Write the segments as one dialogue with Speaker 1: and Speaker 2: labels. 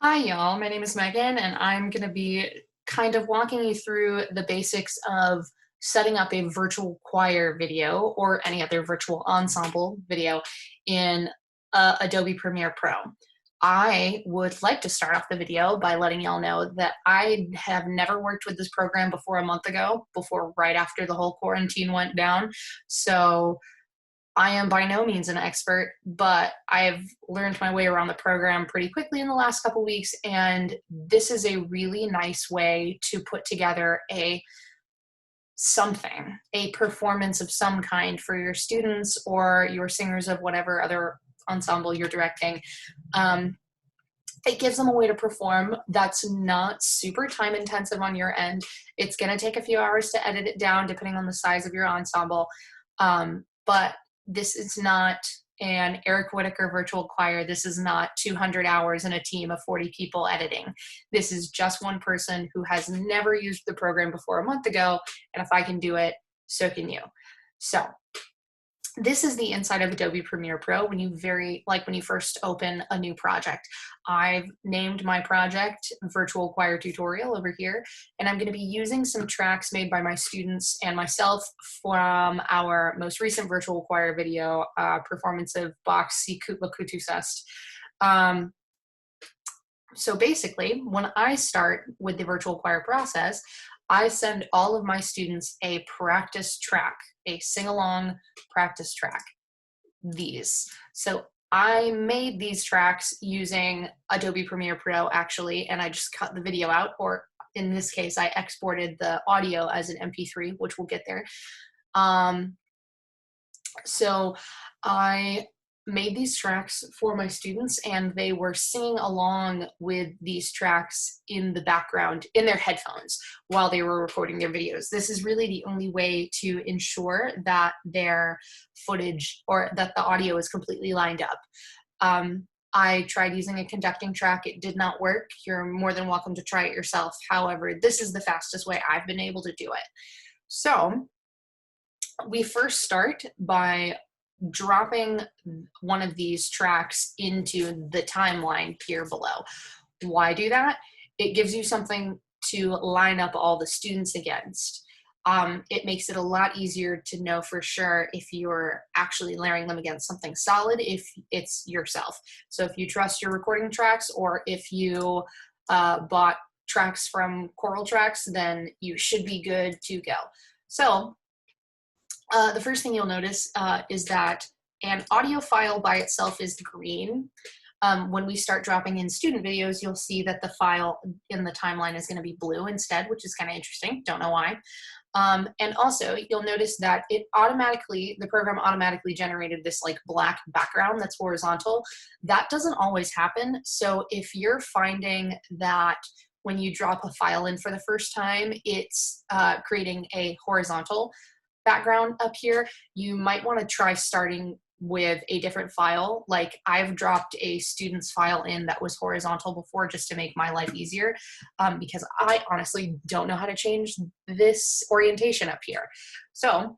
Speaker 1: Hi, y'all. My name is Megan, and I'm going to be kind of walking you through the basics of setting up a virtual choir video or any other virtual ensemble video in Adobe Premiere Pro. I would like to start off the video by letting y'all know that I have never worked with this program before a month ago, before right after the whole quarantine went down. So I am by no means an expert, but I've learned my way around the program pretty quickly in the last couple weeks, and this is a really nice way to put together a performance of some kind for your students or your singers of whatever other ensemble you're directing. Um, it gives them a way to perform that's not super time intensive on your end. It's going to take a few hours to edit it down depending on the size of your ensemble. But this is not an Eric Whitaker virtual choir. This is not 200 hours in a team of 40 people editing. This is just one person who has never used the program before a month ago. And if I can do it, so can you. So this is the inside of Adobe Premiere Pro when you first open a new project. I've named my project Virtual Choir Tutorial over here, and I'm going to be using some tracks made by my students and myself from our most recent virtual choir video, performance of Bach's Si Kutla Kutusest. So basically, when I start with the virtual choir process, I send all of my students a practice track, a sing-along practice track, these. So I made these tracks using Adobe Premiere Pro actually, and I just cut the video out, or in this case, I exported the audio as an MP3, which we'll get there. So I made these tracks for my students, and they were singing along with these tracks in the background in their headphones while they were recording their videos. This is really the only way to ensure that their footage or that the audio is completely lined up. I tried using a conducting track. It did not work. You're more than welcome to try it yourself. However, this is the fastest way I've been able to do it. So we first start by dropping one of these tracks into the timeline here below. Why do that? It gives you something to line up all the students against. It makes it a lot easier to know for sure if you're actually layering them against something solid, if it's yourself. So if you trust your recording tracks, or if you bought tracks from Choral Tracks, then you should be good to go. So the first thing you'll notice is that an audio file by itself is green. When we start dropping in student videos, you'll see that the file in the timeline is going to be blue instead, which is kind of interesting. Don't know why. And also, you'll notice that the program automatically generated this like black background that's horizontal. That doesn't always happen. So if you're finding that when you drop a file in for the first time, it's creating a horizontal background up here, you might want to try starting with a different file. Like I've dropped a student's file in that was horizontal before just to make my life easier, because I honestly don't know how to change this orientation up here. So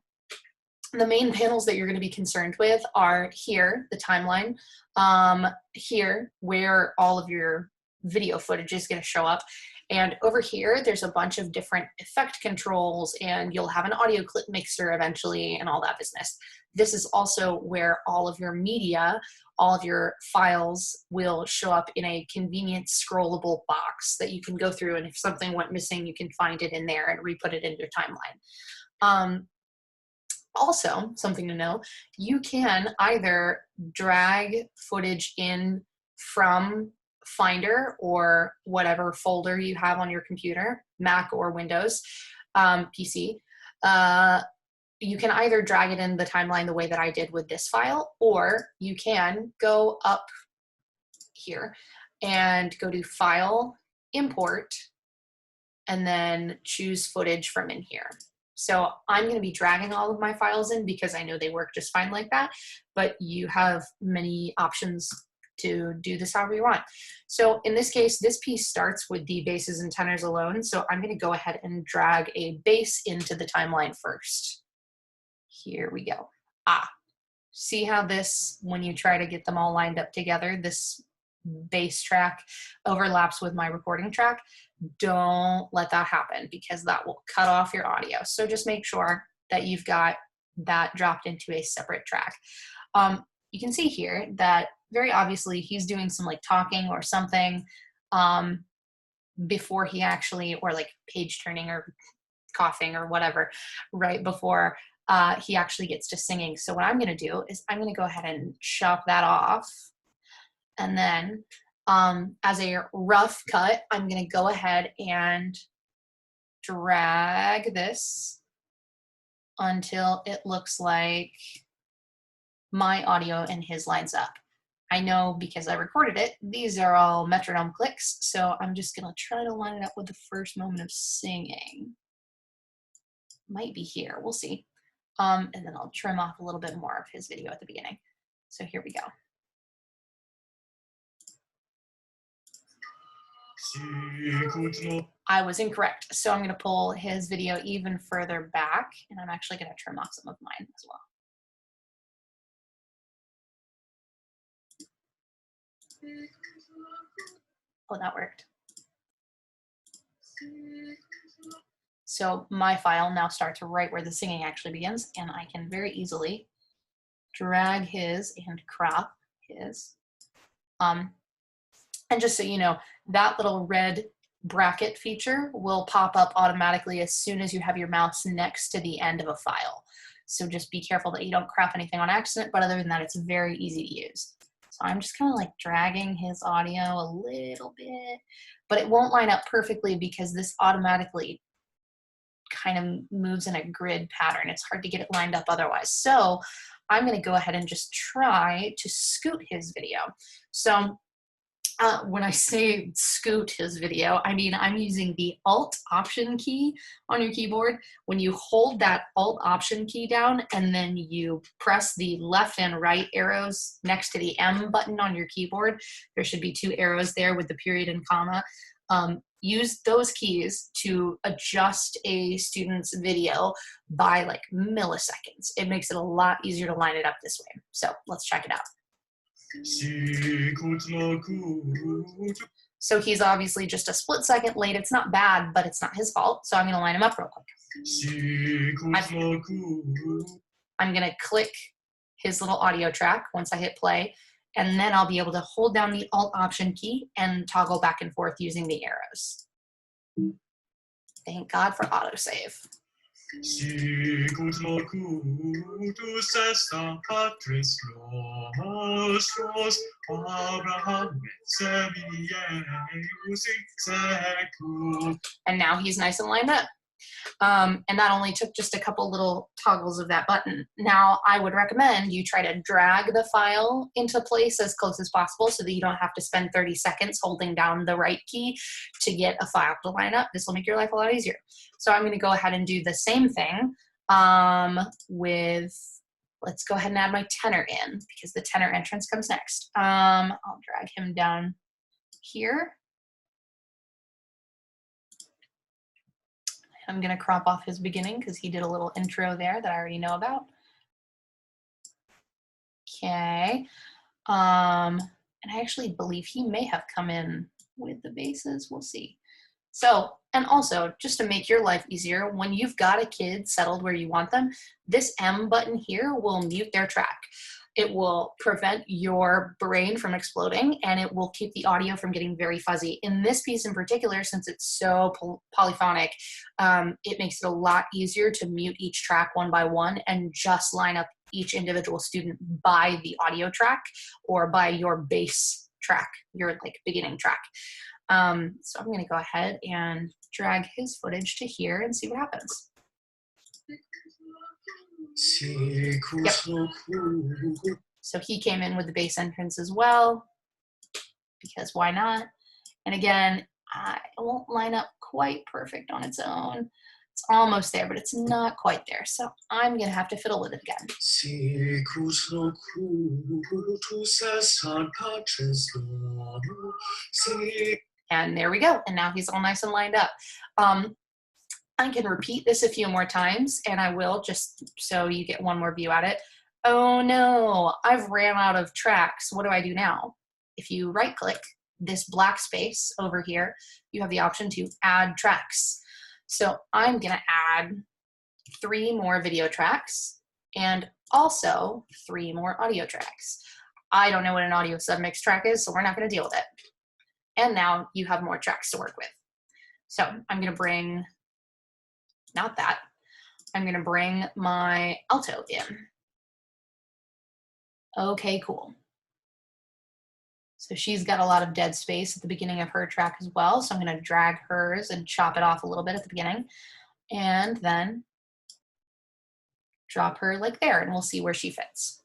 Speaker 1: the main panels that you're going to be concerned with are here, the timeline, here where all of your video footage is going to show up. And over here, there's a bunch of different effect controls, and you'll have an audio clip mixer eventually and all that business. This is also where all of your media, all of your files will show up in a convenient scrollable box that you can go through, and if something went missing, you can find it in there and re-put it into your timeline. Also, something to know, you can either drag footage in from Finder or whatever folder you have on your computer, Mac or Windows, PC. You can either drag it in the timeline the way that I did with this file, or you can go up here and go to File, Import, and then choose footage from in here. So I'm going to be dragging all of my files in because I know they work just fine like that, but you have many options to do this however you want. So in this case, this piece starts with the basses and tenors alone. So I'm going to go ahead and drag a bass into the timeline first. Here we go. See how this, when you try to get them all lined up together, this bass track overlaps with my recording track, don't let that happen because that will cut off your audio. So just make sure that you've got that dropped into a separate track. You can see here that very obviously he's doing some like talking or something before he actually, or like page turning or coughing or whatever, right before he actually gets to singing. So what I'm going to do is I'm going to go ahead and chop that off. And then as a rough cut, I'm going to go ahead and drag this until it looks like my audio and his lines up. I know because I recorded it, these are all metronome clicks, so I'm just gonna try to line it up with the first moment of singing. Might be here, we'll see. And then I'll trim off a little bit more of his video at the beginning. So here we go. I was incorrect, so I'm gonna pull his video even further back, and I'm actually gonna trim off some of mine as well. Oh, that worked. So my file now starts right where the singing actually begins, and I can very easily drag his and crop his. And just so you know, that little red bracket feature will pop up automatically as soon as you have your mouse next to the end of a file. So just be careful that you don't crop anything on accident, but other than that, it's very easy to use. So I'm just kind of like dragging his audio a little bit, but it won't line up perfectly because this automatically kind of moves in a grid pattern. It's hard to get it lined up otherwise. So I'm going to go ahead and just try to scoot his video. So when I say scoot his video, I mean I'm using the Alt Option key on your keyboard. When you hold that Alt Option key down and then you press the left and right arrows next to the M button on your keyboard, there should be 2 arrows there with the period and comma. Use those keys to adjust a student's video by like milliseconds. It makes it a lot easier to line it up this way. So let's check it out. So he's obviously just a split second late. It's not bad, but it's not his fault. So I'm going to line him up real quick. I'm going to click his little audio track once I hit play, and then I'll be able to hold down the Alt Option key and toggle back and forth using the arrows. Thank God for autosave. And now he's nice and lined up. And that only took just a couple little toggles of that button. Now, I would recommend you try to drag the file into place as close as possible so that you don't have to spend 30 seconds holding down the right key to get a file to line up. This will make your life a lot easier. So I'm going to go ahead and do the same thing let's go ahead and add my tenor in because the tenor entrance comes next. I'll drag him down here. I'm going to crop off his beginning because he did a little intro there that I already know about. Okay. And I actually believe he may have come in with the basses. We'll see. So, and also, just to make your life easier, when you've got a kid settled where you want them, this M button here will mute their track. It will prevent your brain from exploding, and it will keep the audio from getting very fuzzy. In this piece in particular, since it's so polyphonic, it makes it a lot easier to mute each track one by one and just line up each individual student by the audio track or by your bass track, your like beginning track. So I'm going to go ahead and drag his footage to here and see what happens. Yep. So he came in with the bass entrance as well, because why not? And again, it won't line up quite perfect on its own. It's almost there, but it's not quite there. So I'm going to have to fiddle with it again. And there we go. And now he's all nice and lined up. I can repeat this a few more times, and I will, just so you get one more view at it. Oh no, I've ran out of tracks. What do I do now? if you right click this black space over here, you have the option to add tracks. So I'm gonna add 3 more video tracks and also 3 more audio tracks. I don't know what an audio submix track is, so we're not gonna deal with it. And now you have more tracks to work with. So I'm gonna bring, not that, I'm gonna bring my alto in. Okay, cool. So she's got a lot of dead space at the beginning of her track as well. So I'm gonna drag hers and chop it off a little bit at the beginning and then drop her like there and we'll see where she fits.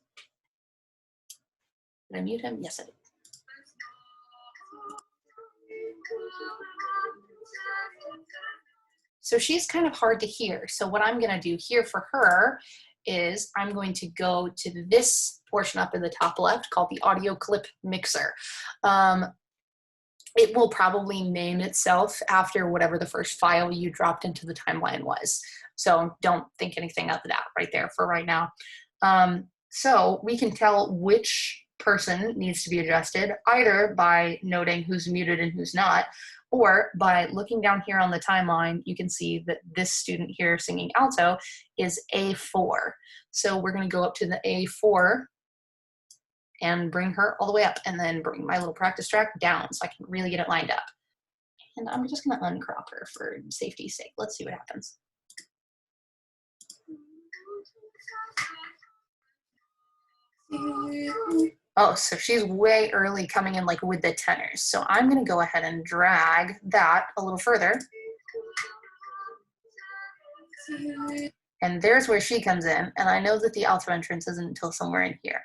Speaker 1: Did I mute him? Yes, I did. So she's kind of hard to hear. So what I'm gonna do here for her is I'm going to go to this portion up in the top left called the audio clip mixer. It will probably name itself after whatever the first file you dropped into the timeline was. So don't think anything of that right there for right now. So we can tell which person needs to be adjusted either by noting who's muted and who's not, or by looking down here on the timeline, you can see that this student here singing alto is A4. So we're gonna go up to the A4 and bring her all the way up and then bring my little practice track down so I can really get it lined up. And I'm just gonna uncrop her for safety's sake. Let's see what happens. Oh, so she's way early coming in like with the tenors. So I'm gonna go ahead and drag that a little further. And there's where she comes in. And I know that the alto entrance isn't until somewhere in here.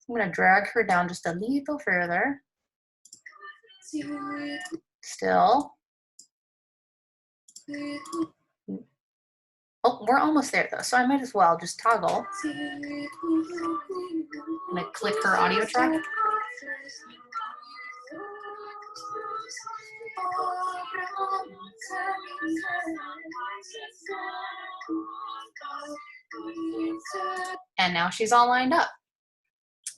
Speaker 1: So I'm gonna drag her down just a little further. Still. Oh, we're almost there though, so I might as well just toggle. I'm gonna click her audio track. And now she's all lined up.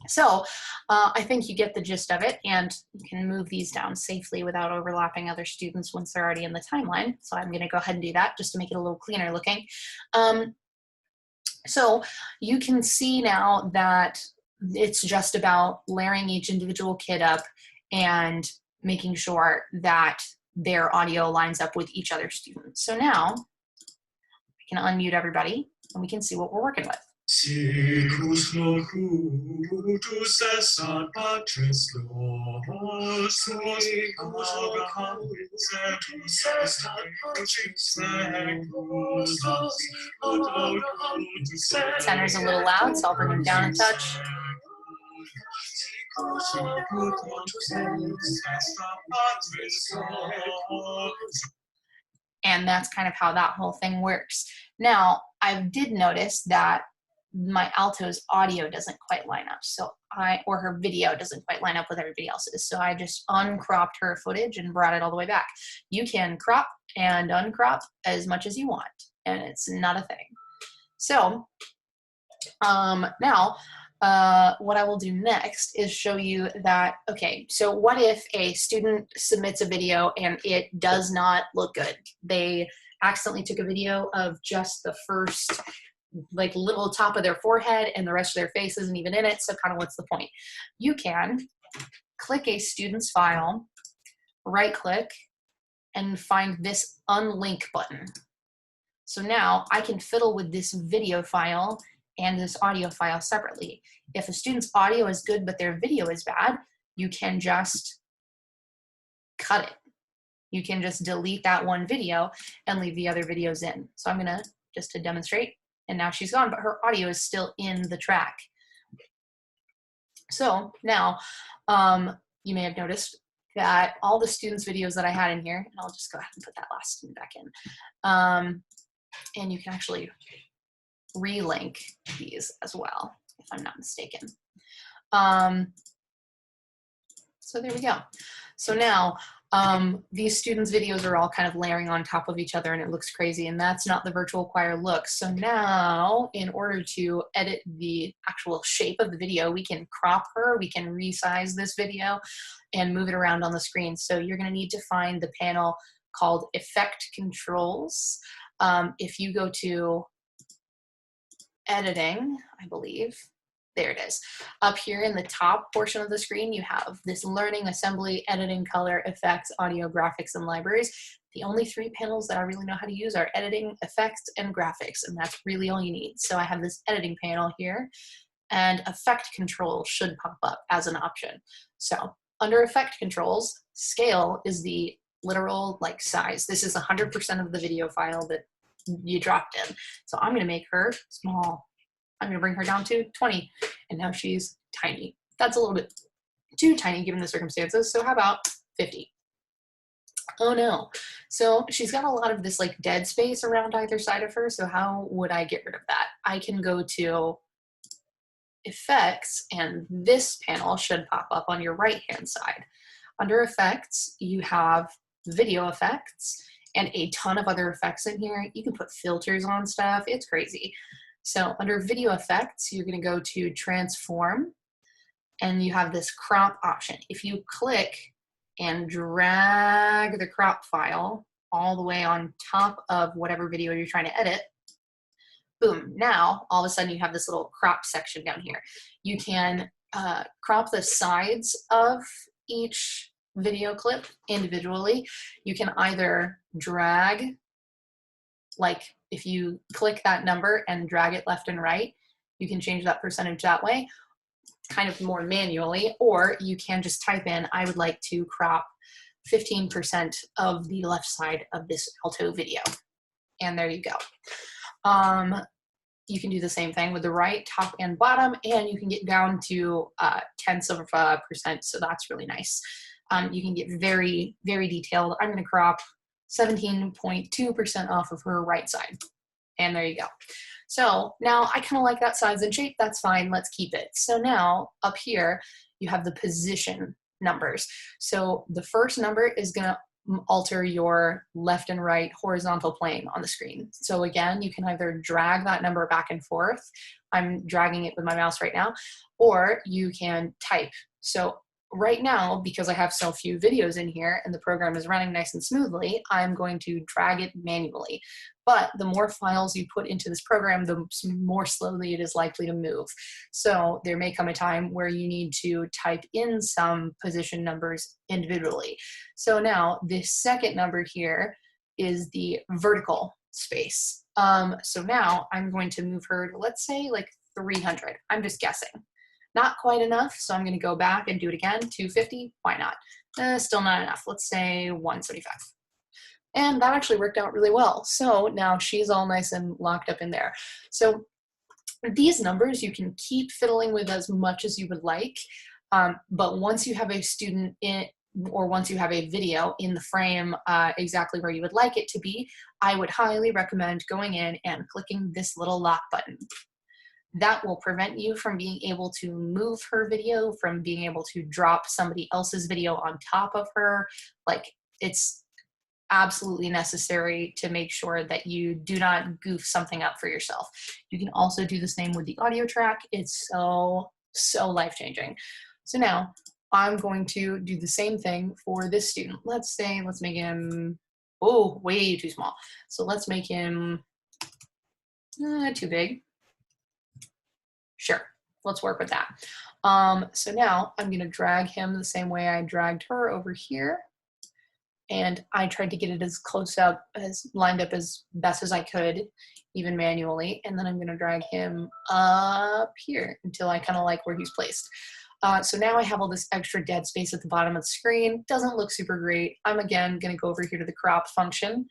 Speaker 1: So I think you get the gist of it, and you can move these down safely without overlapping other students once they're already in the timeline. So I'm gonna go ahead and do that just to make it a little cleaner looking. So you can see now that it's just about layering each individual kid up and making sure that their audio lines up with each other's students. So now I can unmute everybody and we can see what we're working with.
Speaker 2: Siccus locutus esse Patris Nostrum, Abraham setus est secus.
Speaker 1: Tenor's a little loud, so I'll bring him down a touch. And that's kind of how that whole thing works. Now, I did notice that my alto's audio doesn't quite line up, or her video doesn't quite line up with everybody else's. So I just uncropped her footage and brought it all the way back. You can crop and uncrop as much as you want, and it's not a thing. So now, what I will do next is show you that, okay, so what if a student submits a video and it does not look good? They accidentally took a video of just the first like little top of their forehead and the rest of their face isn't even in it, so kind of what's the point? You can click a student's file, right click, and find this unlink button. So now I can fiddle with this video file and this audio file separately. If a student's audio is good but their video is bad, you can just cut it. You can just delete that one video and leave the other videos in. So I'm gonna, just to demonstrate, and now she's gone, but her audio is still in the track. So now you may have noticed that all the students' videos that I had in here, and I'll just go ahead and put that last student back in, and you can actually relink these as well, if I'm not mistaken. So there we go. So now These students' videos are all kind of layering on top of each other and it looks crazy, and that's not the virtual choir look. So now, in order to edit the actual shape of the video, we can crop her, we can resize this video and move it around on the screen. So you're gonna need to find the panel called Effect Controls. If you go to Editing, I believe, there it is. Up here in the top portion of the screen, you have this Learning, Assembly, Editing, Color, Effects, Audio, Graphics, and Libraries. The only 3 panels that I really know how to use are Editing, Effects, and Graphics, and that's really all you need. So I have this Editing panel here, and Effect Control should pop up as an option. So under Effect Controls, Scale is the literal like size. This is 100% of the video file that you dropped in. So I'm gonna make her small. I'm gonna bring her down to 20, and now she's tiny. That's a little bit too tiny given the circumstances, so how about 50? Oh no. So she's got a lot of this like dead space around either side of her, so how would I get rid of that? I can go to Effects, and this panel should pop up on your right-hand side. Under Effects, you have video effects and a ton of other effects in here. You can put filters on stuff, it's crazy. So under video effects, you're gonna go to transform, and you have this crop option. If you click and drag the crop file all the way on top of whatever video you're trying to edit, boom, now all of a sudden you have this little crop section down here. You can crop the sides of each video clip individually. You can either drag, like if you click that number and drag it left and right, you can change that percentage that way, kind of more manually, or you can just type in, I would like to crop 15% of the left side of this alto video. And there you go. You can do the same thing with the right, top and bottom, and you can get down to tenths of a percent, so that's really nice. You can get very, very detailed. I'm gonna crop 17.2% off of her right side. And there you go. So now I kind of like that size and shape, that's fine, let's keep it. So now up here, you have the position numbers. So the first number is gonna alter your left and right horizontal plane on the screen. So again, you can either drag that number back and forth. I'm dragging it with my mouse right now, or you can type. So right now, because I have so few videos in here and the program is running nice and smoothly, I'm going to drag it manually. But the more files you put into this program, the more slowly it is likely to move. So there may come a time where you need to type in some position numbers individually. So now this second number here is the vertical space. So now I'm going to move her to, let's say, like 300. I'm just guessing. Not quite enough, so I'm gonna go back and do it again. 250, why not? Still not enough, let's say 175. And that actually worked out really well. So now she's all nice and locked up in there. So these numbers you can keep fiddling with as much as you would like, but once you have a student in, or once you have a video in the frame exactly where you would like it to be, I would highly recommend going in and clicking this little lock button. That will prevent you from being able to move her video, from being able to drop somebody else's video on top of her. Like, it's absolutely necessary to make sure that you do not goof something up for yourself. You can also do the same with the audio track. It's so life-changing. So now I'm going to do the same thing for this student. Let's make him, oh, way too small. So let's make him too big. Sure, let's work with that. So now I'm gonna drag him the same way I dragged her over here. And I tried to get it as close up, as lined up as best as I could, even manually. And then I'm gonna drag him up here until I kind of like where he's placed. So now I have all this extra dead space at the bottom of the screen. Doesn't look super great. I'm again gonna go over here to the crop function,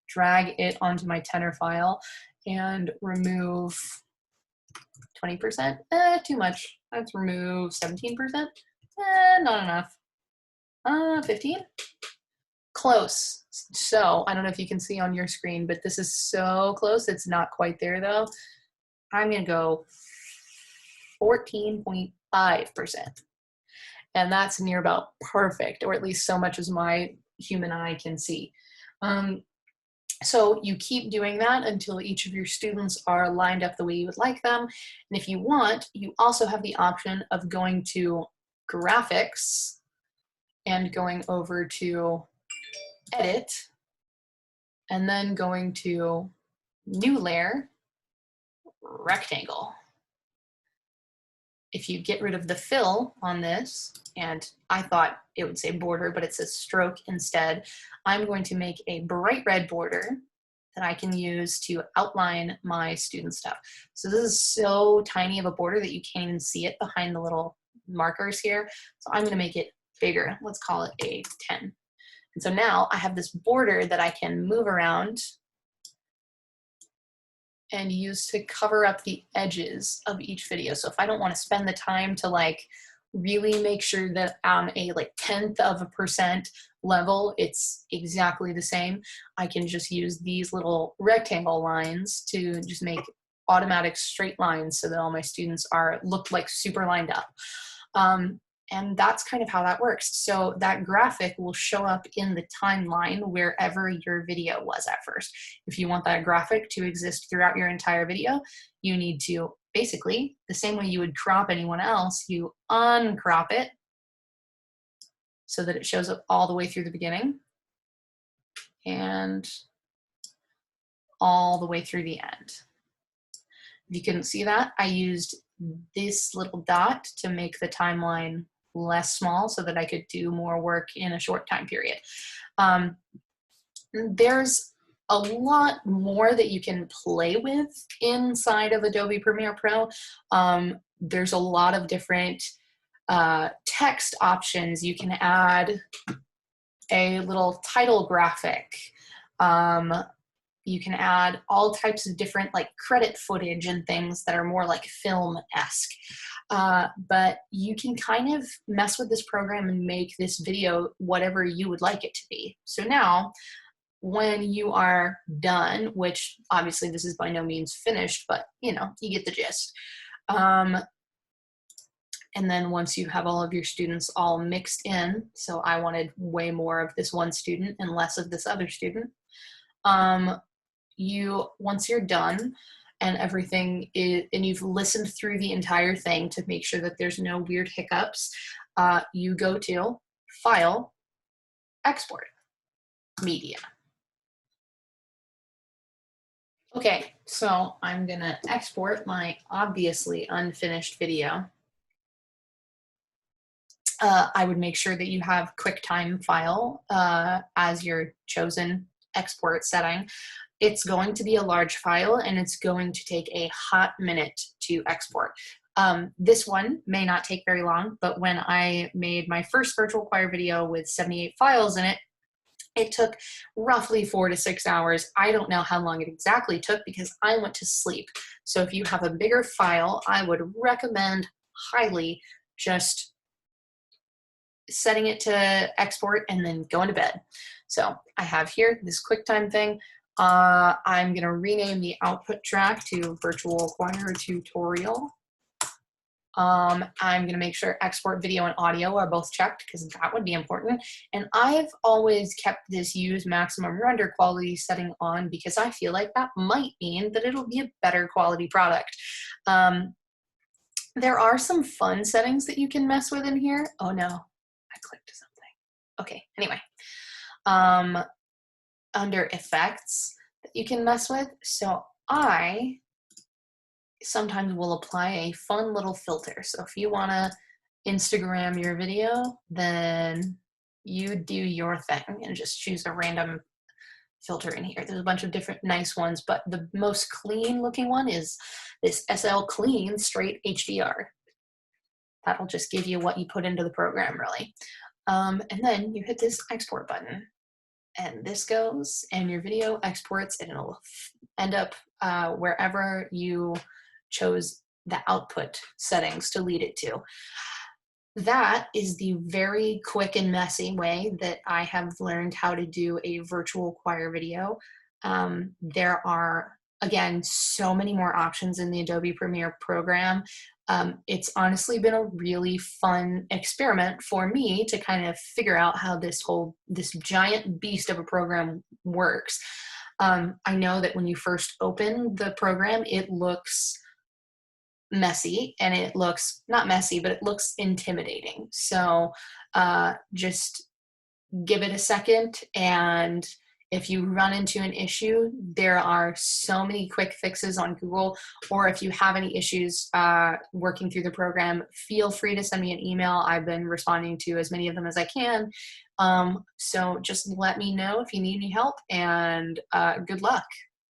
Speaker 1: drag it onto my tenor file, and remove 20%, too much. Let's remove 17%, not enough. 15? Close. So, I don't know if you can see on your screen, but this is so close. It's not quite there though. I'm gonna go 14.5%. And that's near about perfect, or at least so much as my human eye can see. So you keep doing that until each of your students are lined up the way you would like them. And if you want, you also have the option of going to graphics and going over to edit, and then going to new layer, rectangle. If you get rid of the fill on this, and I thought it would say border, but it says stroke instead, I'm going to make a bright red border that I can use to outline my student stuff. So this is so tiny of a border that you can't even see it behind the little markers here. So I'm going to make it bigger. Let's call it a 10. And so now I have this border that I can move around and use to cover up the edges of each video. So if I don't want to spend the time to like really make sure that on a like 1/10 of a percent level it's exactly the same, I can just use these little rectangle lines to just make automatic straight lines so that all my students look like super lined up. And that's kind of how that works. So that graphic will show up in the timeline wherever your video was at first. If you want that graphic to exist throughout your entire video, you need to basically, the same way you would crop anyone else, you uncrop it so that it shows up all the way through the beginning and all the way through the end. If you couldn't see that, I used this little dot to make the timeline less small so that I could do more work in a short time period. There's a lot more that you can play with inside of Adobe Premiere Pro. There's a lot of different text options. You can add a little title graphic. You can add all types of different like credit footage and things that are more like film-esque. But you can kind of mess with this program and make this video whatever you would like it to be. So now, when you are done, which obviously this is by no means finished, but you know, you get the gist. And then once you have all of your students all mixed in, so I wanted way more of this one student and less of this other student. Once you're done and everything is, and you've listened through the entire thing to make sure that there's no weird hiccups, you go to File, Export, Media. Okay, so I'm gonna export my obviously unfinished video. I would make sure that you have QuickTime File as your chosen export setting. It's going to be a large file and it's going to take a hot minute to export. This one may not take very long, but when I made my first virtual choir video with 78 files in it, it took roughly 4 to 6 hours. I don't know how long it exactly took because I went to sleep. So if you have a bigger file, I would recommend highly just setting it to export and then going to bed. So I have here this QuickTime thing. I'm gonna rename the output track to Virtual Choir Tutorial. I'm gonna make sure export video and audio are both checked because that would be important. And I've always kept this use maximum render quality setting on because I feel like that might mean that it'll be a better quality product. There are some fun settings that you can mess with in here. Oh no, I clicked something. Okay, anyway. Under effects that you can mess with. So I sometimes will apply a fun little filter. So if you want to Instagram your video, then you do your thing and just choose a random filter in here. There's a bunch of different nice ones, but the most clean looking one is this SL Clean Straight HDR. That'll just give you what you put into the program, really. And then you hit this export button. And this goes and your video exports and it'll end up wherever you chose the output settings to lead it to. That is the very quick and messy way that I have learned how to do a virtual choir video. There are, again, so many more options in the Adobe Premiere program. It's honestly been a really fun experiment for me to kind of figure out how this giant beast of a program works. I know that when you first open the program, it looks messy, and it looks not messy, but it looks intimidating. So just give it a second, and if you run into an issue, there are so many quick fixes on Google. Or if you have any issues working through the program, feel free to send me an email. I've been responding to as many of them as I can. So just let me know if you need any help, and good luck.